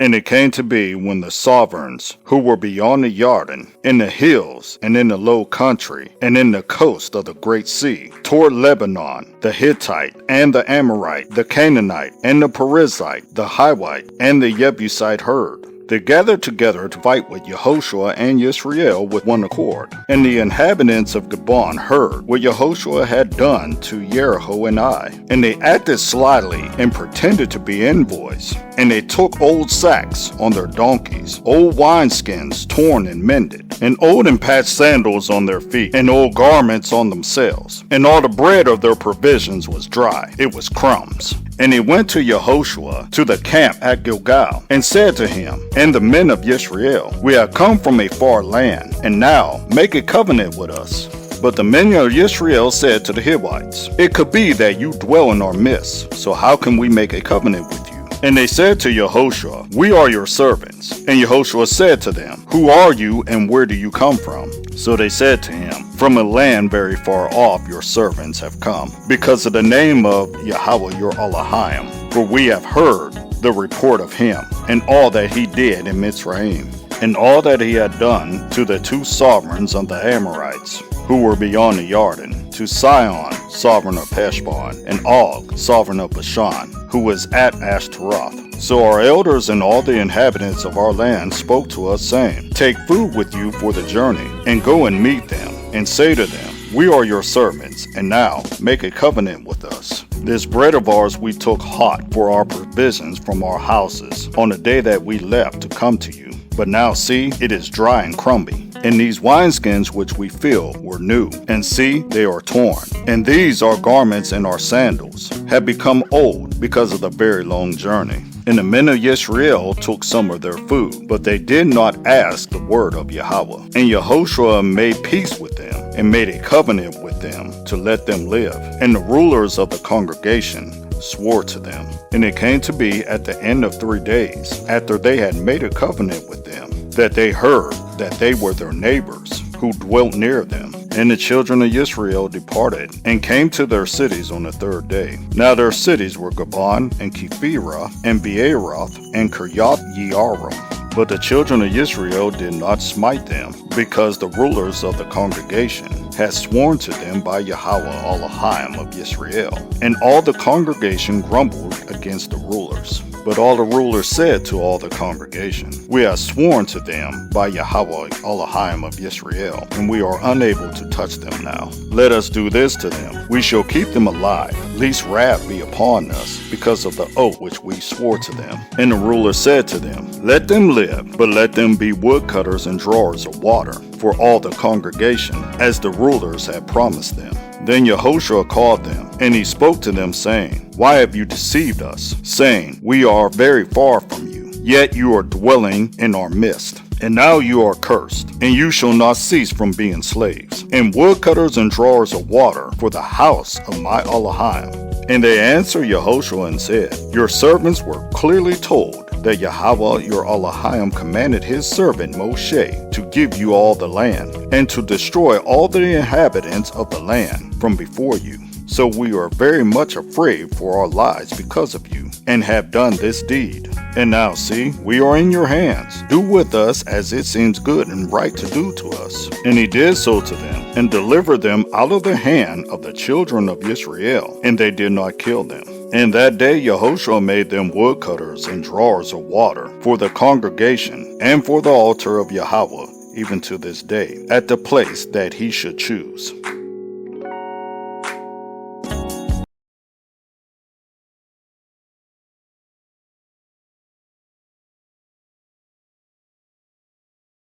And it came to be when the sovereigns who were beyond the Jordan, in the hills and in the low country, and in the coast of the great sea, toward Lebanon, the Hittite and the Amorite, the Canaanite and the Perizzite, the Hivite and the Jebusite heard. They gathered together to fight with Yahoshua and Israel with one accord. And the inhabitants of Gabon heard what Yahoshua had done to Jericho and Ai. And they acted slyly and pretended to be envoys. And they took old sacks on their donkeys, old wineskins torn and mended, and old and patched sandals on their feet, and old garments on themselves. And all the bread of their provisions was dry, it was crumbs. And he went to Yahoshua to the camp at Gilgal, and said to him, and the men of Israel, we have come from a far land, and now make a covenant with us. But the men of Israel said to the Hivites, it could be that you dwell in our midst, so how can we make a covenant with you? And they said to Yahoshua, we are your servants. And Yahoshua said to them, who are you and where do you come from? So they said to him, from a land very far off your servants have come, because of the name of Yahweh your Elohim. For we have heard the report of him, and all that he did in Mitzrayim, and all that he had done to the two sovereigns of the Amorites, who were beyond the Jordan, to Sihon, sovereign of Heshbon, and Og, sovereign of Bashan, who was at Ashtaroth. So our elders and all the inhabitants of our land spoke to us, saying, take food with you for the journey, and go and meet them, and say to them, we are your servants, and now make a covenant with us. This bread of ours we took hot for our provisions from our houses on the day that we left to come to you. But now see, it is dry and crumby. And these wineskins which we filled were new, and see, they are torn. And these our garments and our sandals have become old because of the very long journey. And the men of Israel took some of their food, but they did not ask the word of Yahweh. And Yahoshua made peace with them, and made a covenant with them to let them live. And the rulers of the congregation swore to them. And it came to be at the end of 3 days, after they had made a covenant with them, that they heard that they were their neighbors who dwelt near them. And the children of Israel departed, and came to their cities on the 3rd day. Now their cities were Gabon, and Kephirah, and Beeroth, and Kirjath Yearim. But the children of Israel did not smite them, because the rulers of the congregation had sworn to them by Yahweh Elohim of Israel. And all the congregation grumbled against the rulers. But all the rulers said to all the congregation, we have sworn to them by Yahweh Elohim of Israel, and we are unable to touch them now. Let us do this to them. We shall keep them alive, lest wrath be upon us, because of the oath which we swore to them. And the ruler said to them, let them live, but let them be woodcutters and drawers of water for all the congregation, as the rulers had promised them. Then Yahoshua called them, and he spoke to them, saying, why have you deceived us, saying, we are very far from you, yet you are dwelling in our midst? And now you are cursed, and you shall not cease from being slaves, and woodcutters and drawers of water for the house of my Elohim. And they answered Yahoshua and said, your servants were clearly told that Yahweh your Elohim commanded his servant Moshe to give you all the land, and to destroy all the inhabitants of the land from before you. So we are very much afraid for our lives because of you, and have done this deed. And now see, we are in your hands. Do with us as it seems good and right to do to us. And he did so to them, and delivered them out of the hand of the children of Israel, and they did not kill them. And that day Yahoshua made them woodcutters and drawers of water for the congregation, and for the altar of Yahweh, even to this day, at the place that he should choose.